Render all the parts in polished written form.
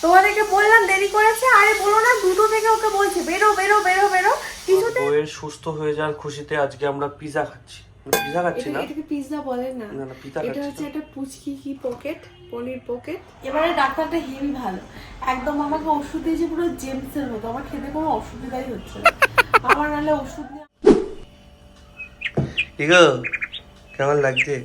তোমাদেরকে বললাম দেরি করেছে, আরে বলো না, দুটো থেকে ওকে বলছি বেরো বেরো বেরো বেরো, কিছুতে। বউয়ের সুস্থ হয়ে যাওয়ার খুশিতে আজকে আমরা পিজা খাচ্ছি। পিজা খাচ্ছি না, এটাকে পিৎজা বলে না, না না পিজা এটা খাচ্ছি হচ্ছে না। একটা পুচকি কি পকেট, পনির পকেট। এবারে ডাক্তারটা হেভি ভালো, একদম আমাকে ওষুধ দিয়েছে পুরো জেমসের মতো। আমার খেতে কোনো অসুবিধাই হচ্ছে না, আমার নাহলে ওষুধ নিয়ে। ঠিক আছে, কেমন লাগছে?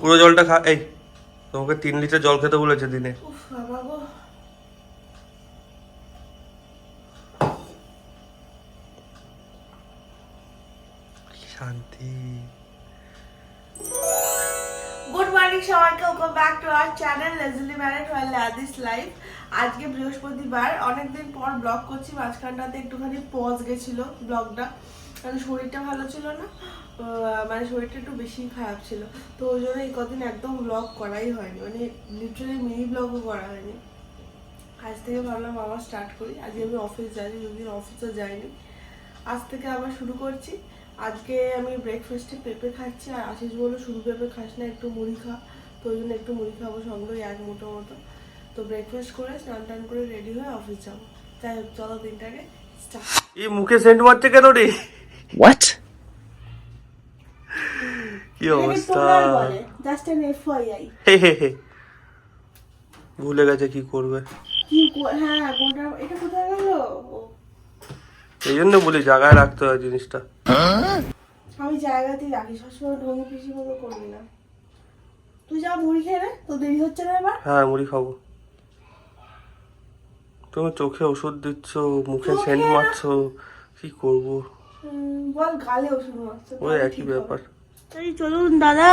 পুরো জলটা খা। এই তোমাকে 3 লিটার জল খেতে বলেছে দিনে। উফ বাবা গো। শান্তি। গুড মর্নিং সবাইকে, welcome back to our channel লেজলি married while লাদিস life. আজকে বৃহস্পতিবার, অনেকদিন পর ব্লগ করছি। মাঝখানটাতে একটুখানি পজ গেছিল ব্লগটা, কারণ শরীরটা ভালো ছিল না, মানে শরীরটা একটু বেশি খারাপ ছিল, তো ওই জন্য এই কদিন একদম ব্লগ করাই হয়নি, মানে লিটারালি মিনি ব্লগও করা হয়নি। আজ থেকে ভাবলাম আবার স্টার্ট করি। আজকে আমি অফিস যাই, দুদিন অফিসে যাইনি, আজ থেকে আবার শুরু করছি। আজকে আমি ব্রেকফাস্টে পেঁপে খাচ্ছি, আর আশিস বললো শুধু পেঁপে খাস না, একটু মুড়ি খা, তো ওই জন্য একটু মুড়ি খাবো সঙ্গে এক মুঠো মতো। তো ব্রেকফাস্ট করে স্নান টান করে রেডি হয়ে অফিস যাবো। যাই হোক, চলো দিনটাকে স্টার্ট। এই মুখে সেন্ট মারছে কেন রে? What? কি অবস্থা? Just an FYI. হে হে হে। ভুলে গেছে কি করবে। হ্যাঁ, কোনটা এটা কোথায় গেল? এই জন্য বলি জায়গায় রাখতে হয় জিনিসটা। আমি জায়গাতেই রাখি, সবসময় ঢঙ্গি পিসি মতো করবি না। তুই যা মুড়ি খেয়ে নে, তো দেরি হচ্ছে না এবার। হ্যাঁ মুড়ি খাবো। তুমি চোখে ওষুধ দিচ্ছ, মুখে চোখে সেন্ট না। মারছো, কি করবো? বল গালে ওষুধ মারছে, ওই একই ব্যাপার। এই চলুন দাদা,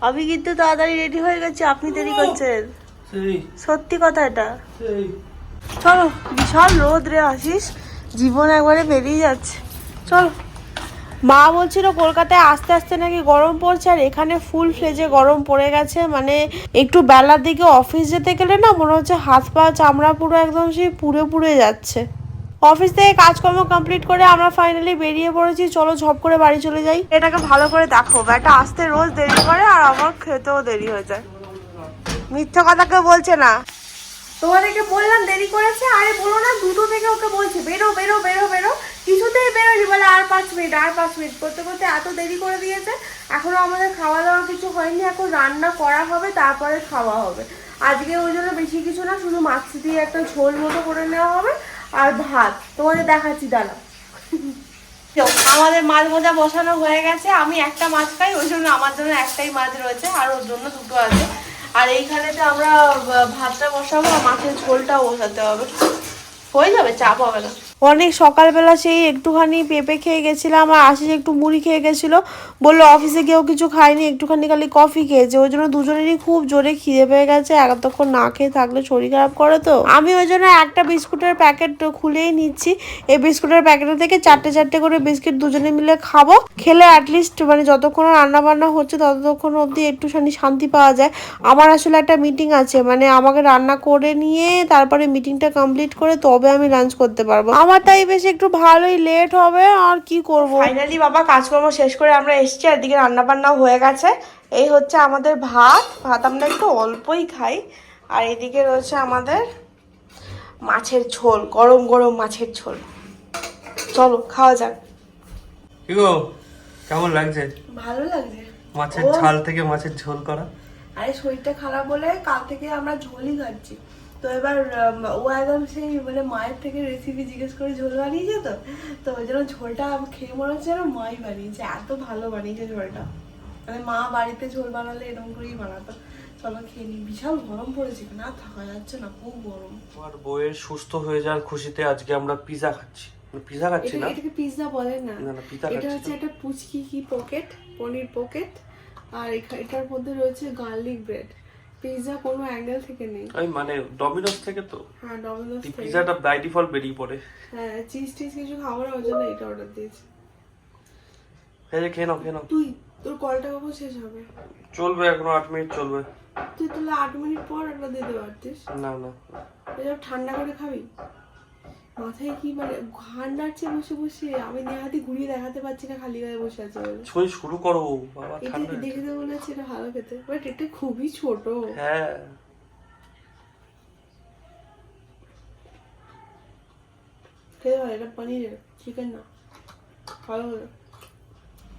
আমি কিন্তু তাড়াতাড়ি রেডি হয়ে গেছি, আপনি দেরি করছেন। সেই সত্যি কথা এটা। সেই চলো, বিশাল রোদ রে আশিস, জীবন একবারে বেরিয়ে যাচ্ছে। চলো। মা বলছিল কলকাতায় আস্তে আস্তে নাকি গরম পড়ছে, আর এখানে ফুল ফ্লেজে গরম পড়ে গেছে। মানে একটু বেলার দিকে অফিস যেতে গেলে না মনে হচ্ছে হাত পা চামড়া পুরো একদম সেই পুড়ে পুড়ে যাচ্ছে। অফিস থেকে কাজকর্ম কমপ্লিট করে আমরা ফাইনালি বেরিয়ে পড়েছি, চলো ঝপ করে বাড়ি চলে যাই। এটাকে ভালো করে দেখো, এটা আসতে রোজ দেরি করে, আর আমার খেতেও দেরি হয়ে যায়। মিথ্যা কথা কেউ বলছে না। তোমাদেরকে বললাম দেরি করেছে, আরে বলো না, দুটো থেকে ওকে বলছি বেরো বেরো বেরো বেরো, কিছুতেই বেরোনি, বলে আর 5 মিনিট আর 5 মিনিট করতে করতে এত দেরি করে দিয়েছে। এখনো আমাদের খাওয়া দাওয়া কিছু হয়নি, এখন রান্না করা হবে, তারপরে খাওয়া হবে। আজকে ওই জন্য বেশি কিছু না, শুধু মাছ দিয়ে একটা ঝোল মতো করে নেওয়া হবে, আর ভাত তোমাদের দেখাচ্ছি দাঁড়া। আমাদের মাছ ভাজা বসানো হয়ে গেছে, আমি একটা মাছ খাই, ওই জন্য আমার জন্য একটাই মাছ রয়েছে, আর ওর জন্য দুটো আছে। আর এইখানেতে আমরা ভাতটা বসাবো, আর মাছের ঝোলটাও বসাতে হবে, হয়ে যাবে, চাপ হবে না। অনেক সকালবেলা সেই একটুখানি পেঁপে খেয়ে গেছিলাম, আর আশিস একটু মুড়ি খেয়ে গেছিল, বললো অফিসে কেউ কিছু খায়নি, একটুখানি খালি কফি খেয়েছে, ওই জন্য দুজনেরই খুব জোরে খিদে পেয়ে গেছে। এতক্ষণ না খেয়ে থাকলে শরীর খারাপ করে, তো আমি ওই জন্য একটা বিস্কুটের প্যাকেট খুলেই নিচ্ছি। এই বিস্কুটের প্যাকেটের থেকে চারটে চারটে করে বিস্কিট দুজনে মিলে খাবো, খেলে অ্যাটলিস্ট মানে যতক্ষণ রান্না বান্না হচ্ছে ততক্ষণ অবধি একটুখানি শান্তি পাওয়া যায়। আমার আসলে একটা মিটিং আছে, মানে আমাকে রান্না করে নিয়ে তারপরে মিটিংটা কমপ্লিট করে তবে আমি লাঞ্চ করতে পারবো। আমার তাই বেশ একটু ভালোই লেট হবে, আর কি করব। ফাইনালি বাবা কাজকর্ম শেষ করে আমরা এসেছি, আর এদিকে রান্না বান্না হয়ে গেছে। এই হচ্ছে আমাদের ভাত, আমরা একটু অল্পই খাই, আর এদিকে রয়েছে আমাদের মাছের ঝোল, গরম গরম মাছের ঝোল। চলো খাওয়া যাক। কি গো, কেমন লাগছে? ভালো লাগছে মাছের ঝাল থেকে মাছের ঝোল করা। আরে শরীরটা খারাপ বলে কাল থেকে আমরা ঝোলই খাচ্ছি, তো এবার ও একদম সেই মানে মায়ের থেকে রেসিপি জিজ্ঞেস করে ঝোল বানিয়েছে, তো ওই জন্য ঝোলটা খেয়ে মনে হচ্ছে যেন মাই বানিয়েছে, এত ভালো বানিয়েছে ঝোলটা। মানে মা বাড়িতে ঝোল বানালে এরকম করেই বানাতো। চলো খেয়ে নি, বিশাল গরম পড়েছে, না থাকা যাচ্ছে না, খুব গরম। আমার বউয়ের সুস্থ হয়ে যাওয়ার খুশিতে আজকে আমরা পিজা খাচ্ছি। পিজা খাচ্ছি না, এটাকে পিৎজা বলে না, না না পিজা এটা খাচ্ছি হচ্ছে না। একটা পুচকি কি পকেট, পনির পকেট, আর এটার মধ্যে রয়েছে গার্লিক ব্রেড। পিৎজা কোনো অ্যাঙ্গেল থেকে নেই, ওই মানে ডমিনোস থেকে তো। হ্যাঁ ডমিনোস থেকে। পিজাটা বাই ডিফল্ট বেরিয়ে পড়ে। হ্যাঁ, চিজ টিজ কিছু খাবো না, ওই জন্য এটা অর্ডার দিয়েছি। এই যে খেয়ে নাও খেয়ে নাও। তোর কলটা কখন শেষ হবে? চলবে, এখনো 8 মিনিট চলবে। তুই তাহলে 8 মিনিট পর একটা দিতে পারতিস। না না এসব ঠান্ডা করে খাবি? মাথায় কি মানে ঘাড় নাড়ছে বসে বসে, আমি নেহাতি ঘুরিয়ে দেখাতে পারছি না, খালি গায়ে বসে আছে বলে। ছই শুরু করো বাবা, এটা ঠান্ডা দেখে তো মনে হচ্ছে এটা ভালো খেতে, বাট এটা খুবই ছোট। হ্যাঁ খেতে পারে, এটা পনিরের, চিকেন না। ভালো হলো।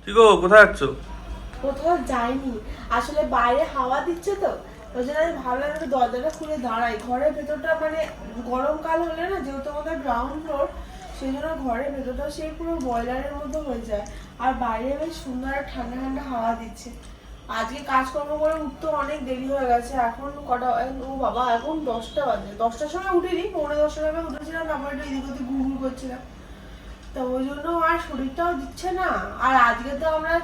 ঠিক ও, কোথায় যাচ্ছ? কোথাও যাইনি, আসলে বাইরে হাওয়া দিচ্ছে তো, ওই জন্য আমি ভাবলাম একটু দরজাটা খুলে দাঁড়াই। ঘরের ভেতরটা মানে গরমকাল হলে না, যেহেতু আমাদের গ্রাউন্ড ফ্লোর, সেই জন্য ঘরের ভেতরটা সেই পুরো বয়লারের মতো হয়ে যায়, আর বাইরে বেশ সুন্দর ঠান্ডা ঠান্ডা হাওয়া দিচ্ছে। আজকে কাজকর্ম করে উঠতে অনেক দেরি হয়ে গেছে। এখন কটা, ও বাবা এখন 10টা বাজে। 10টার সময় উঠিনি, 9:45 সময় উঠেছিলাম, তারপর একটু এদিক ওদিক ঘুরঘুর করছিলাম, তো ওই জন্য আর শরীরটাও দিচ্ছে না। আর আজকে তো আমরা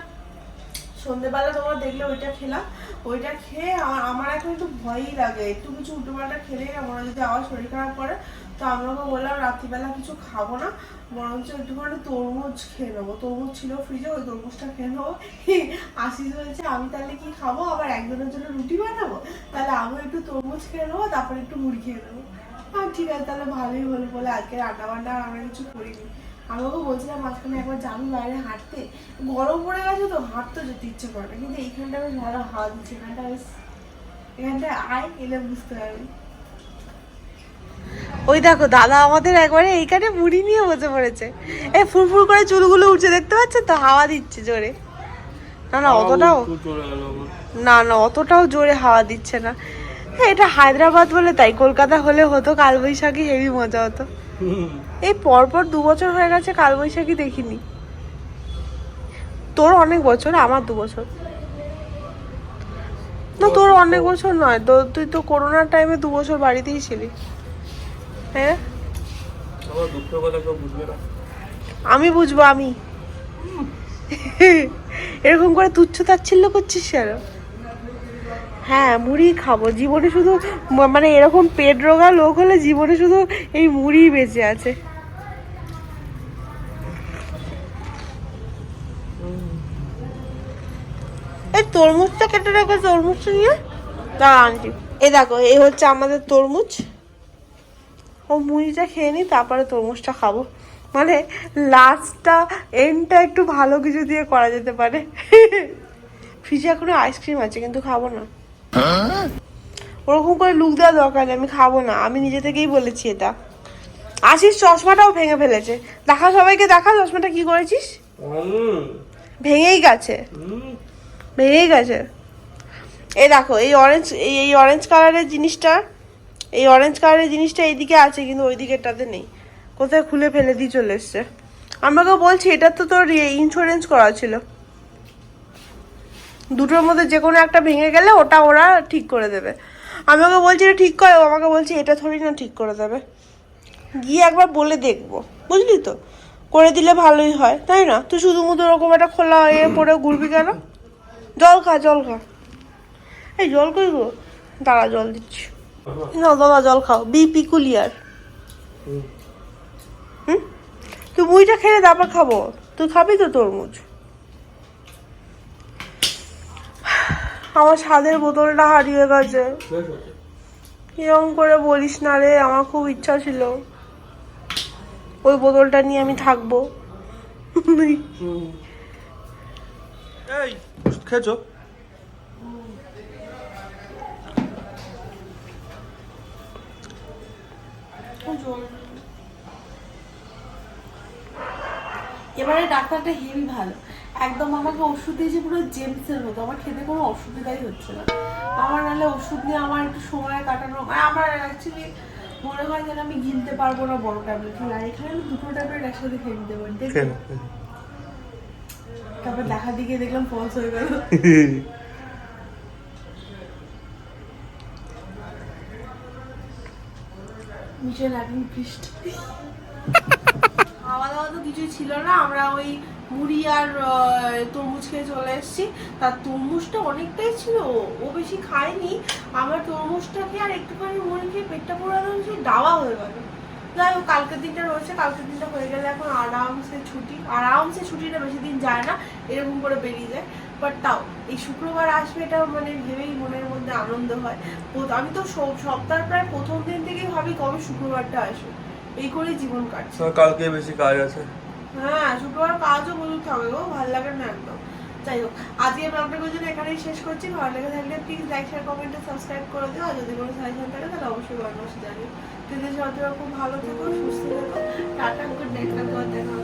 সন্ধ্যেবেলা তোমরা দেখলে ওইটা খেলাম, ওইটা খেয়ে আমার এখন একটু ভয়ই লাগে, একটু কিছু উল্টোপাল্টা খেলেই না মনে হয় যদি আবার শরীর খারাপ করে। তো আমরা ওকে বললাম রাত্রিবেলা কিছু খাবো না, বরঞ্চ একটুখানি তরমুজ খেয়ে নেবো। তরমুজ ছিল ফ্রিজে, ওই তরমুজটা খেয়ে নেবো। আশিস বলছে আমি তাহলে কি খাবো, আবার একজনের জন্য রুটি বানাবো, তাহলে আমি একটু তরমুজ খেয়ে নেবো, তারপর একটু মুড়ি খেয়ে নেবো। ঠিক আছে তাহলে ভালোই হলো, বলে আজকে রান্না বান্না আমরা কিছু করিনি। আমি ওকে বলছিলাম মাঝখানে একবার যাবি বাইরে হাঁটতে, গরম পড়ে গেছে তো হাঁটতে যেতে ইচ্ছে করে না, কিন্তু এইখানটা বেশ ভালো হাওয়া দিচ্ছে, এখানটা বেশ, এখানটা আয় এলে বুঝতে পারবি। ওই দেখো দাদা আমাদের একবারে এইখানে মুড়ি নিয়ে বসে পড়েছে, এই ফুরফুর করে চুলগুলো উঠছে দেখতে পাচ্ছ তো, হাওয়া দিচ্ছে জোরে। না না অতটাও, না না অতটাও জোরে হাওয়া দিচ্ছে না। হ্যাঁ এটা হায়দ্রাবাদ বলে তাই, কলকাতা হলে হতো কালবৈশাখী, হেভি মজা হতো। এই পরপর 2 বছর হয়ে গেছে কালবৈশাখী দেখিনি। তোর অনেক বছর, আমার 2 বছর না, তোর অনেক বছর নয় তো, তুই তো করোনার টাইমে 2 বছর বাড়িতেই ছিলি। হ্যাঁ আমার দুঃখের কথা কেউ বুঝবে না। আমি বুঝবো, আমি এরকম করে তুচ্ছ তাচ্ছিল্য করছিস কেন? হ্যাঁ মুড়ি খাবো, জীবনে শুধু মানে এরকম পেট রোগা লোক হলে জীবনে শুধু এই মুড়ি বেঁচে আছে। এই তরমুজটা কেটে রেখে, তরমুজটা নিয়ে দাঁড়া আনছি। এই দেখো এই হচ্ছে আমাদের তরমুজ, ও মুড়িটা খেয়ে নি তারপরে তরমুজটা খাবো, মানে লাস্টটা এন্ডটা একটু ভালো কিছু দিয়ে করা যেতে পারে। ফ্রিজে এখনো আইসক্রিম আছে কিন্তু খাবো না, ওরকম করে লুক দেওয়া দরকার নেই, আমি খাবো না, আমি নিজে থেকেই বলেছি এটা। আশিস চশমাটাও ভেঙে ফেলেছে, দেখা সবাইকে দেখা চশমাটা কি করেছিস, ভেঙেই গেছে, ভেঙেই গেছে। এই দেখো এই অরেঞ্জ, এই অরেঞ্জ কালারের জিনিসটা, এই অরেঞ্জ কালারের জিনিসটা এইদিকে আছে কিন্তু ওই দিকেরটাতে নেই, কোথায় খুলে ফেলে দিয়ে চলে এসছে। আমাকে বলছি এটা তো তোর ইন্স্যুরেন্স করা ছিল, দুটোর মধ্যে যে কোনো একটা ভেঙে গেলে ওটা ওরা ঠিক করে দেবে। আমি ওকে বলছি এটা ঠিক করে, ও আমাকে বলছে এটা থোড়ি না ঠিক করে দেবে, গিয়ে একবার বলে দেখবো, বুঝলি তো, করে দিলে ভালোই হয় তাই না? তুই শুধু মুধু ওরকম একটা খোলা এ পরে ঘুরবি কেন? জল খা, জল খা। এই জল কই গো, দাঁড়া জল দিচ্ছি, না দাদা জল খাও, বি পিকুলিয়ার। হুম তুই মুড়িটা খেলে তারপর খাবো, তুই খাবি তো তরমুজ। আমার স্বাদের বোতলটা হারিয়ে গেছে, এরকম করে বলিস না রে, আমার খুব ইচ্ছা ছিল ওই বোতলটা নিয়ে আমি থাকবো। এই ওষুধ খেয়েছো? এবারে ডাক্তারটা হেভি ভালো, একদম আমাকে ওষুধ দিয়েছে পুরো জেমসের মতো, আমার খেতে কোনো অসুবিধাই হচ্ছে না। আমার নাহলে ওষুধ নিয়ে আমার একটু সময় কাটানো, মানে আমার অ্যাকচুয়ালি মনে হয় যেন আমি গিলতে পারবো না বড় ট্যাবলেট, আর এখানে আমি 2টো ট্যাবলেট একসাথে খেয়ে নিতে পারি। তারপর দেখা দিকে দেখলাম ফলস হয়ে গেল। মিশন এখন বৃষ্টি, খাওয়া দাওয়া তো কিছুই ছিল না, আমরা ওই মুড়ি আর তরমুজ খেয়ে চলে এসেছি। তার তরমুজটা অনেকটাই ছিল, ও বেশি খায়নি, আমার তরমুজটা খেয়ে আর একটুখানি মুড়ি খেয়ে পেটটা পুরো একদম সেই দাওয়া হয়ে গেল। যাই হোক কালকের দিনটা রয়েছে, কালকের দিনটা হয়ে গেলে এখন আরামসে ছুটি, আরামসে ছুটিটা বেশি দিন যায় না, এরকম করে বেরিয়ে যায়। বাট তাও এই শুক্রবার আসবে এটা মানে ভেবেই মনের মধ্যে আনন্দ হয়। আমি তো সপ্তাহের প্রায় প্রথম দিন থেকেই ভাবি কবে শুক্রবারটা আসবে, এই করেই জীবন কাটছে। কালকে বেশি কাজ আছে। হ্যাঁ, শুক্রবার কাজও প্রচুর থাকবে গো, ভালো লাগে না একদম। যাই হোক, আজকে ব্লগটা জন্য এখানেই শেষ করছি। ভালো লেগে থাকলে প্লিজ লাইক শেয়ার কমেন্টে সাবস্ক্রাইব করে দিও। আর যদি কোনো সাজেশন থাকে তাহলে অবশ্যই কমেন্ট বক্সে জানিও। যদি সবাই খুব ভালো থেকো, সুস্থ থেকো। টাটা, গুড নাইট, দেখা